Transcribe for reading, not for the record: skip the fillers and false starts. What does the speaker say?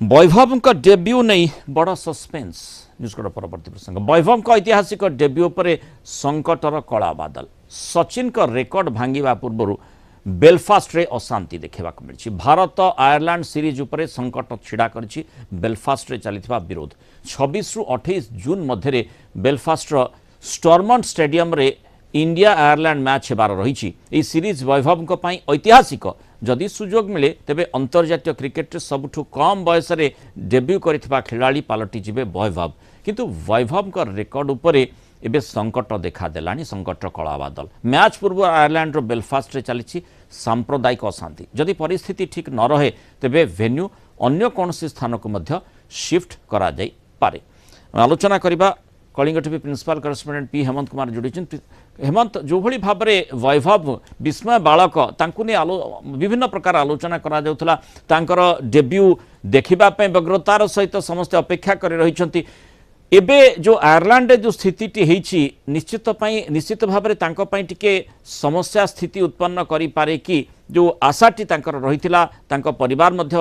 वैभव debut नहीं बड़ suspense news परवर्ती प्रसंग वैभव ऐतिहासिक डेब्यू पर संकटर कला बादल सचिन का रेकर्ड भांगा पूर्व बेलफास्ट रे अशांति देखा मिली भारत आयरलैंड सीरीज उपरे संकट छिड़ा कर बेलफास्ट रे चलता विरोध 26 रु 28 जून मध्य बेलफास्ट स्टॉर्मंट स्टेडियम रे इंडिया आयरलैंड मैच होबार रही सीरीज वैभव ऐतिहासिक जदि सुजोग मिले तेबे अंतर्जातीय क्रिकेट सबुठु कम बयस डेब्यू करथिबा खिलाड़ी पलटिजिबे वैभव किंतु वैभव का रेकर्ड उपरे एबे संकट देखा देलानी संकट कला बादल मैच पूर्व आयरलैंड रो बेलफास्ट रे चली सांप्रदायिक अशांति जदि परिस्थिति ठीक न रहे तेबे वेन्यू अन्य कौन स्थान को मध्य शिफ्ट करा जाई पारे आलोचना करिबा Kalinga TV principal correspondent P Hemant Kumar जोड़ी हेमंत जो भली भाव में वैभव विस्मय बालक विभिन्न प्रकार आलोचना करा जाउथला तांकर डेब्यू देखिबा व्यग्रतार सहित समस्त अपेक्षा कर रही एबे जो आयरलैंड जो स्थिति होईची निश्चित भाव में तांको पई टिके समस्या स्थिति उत्पन्न करि पारे कि जो आशाटी तांकर रहिथिला तांको परिवार मध्य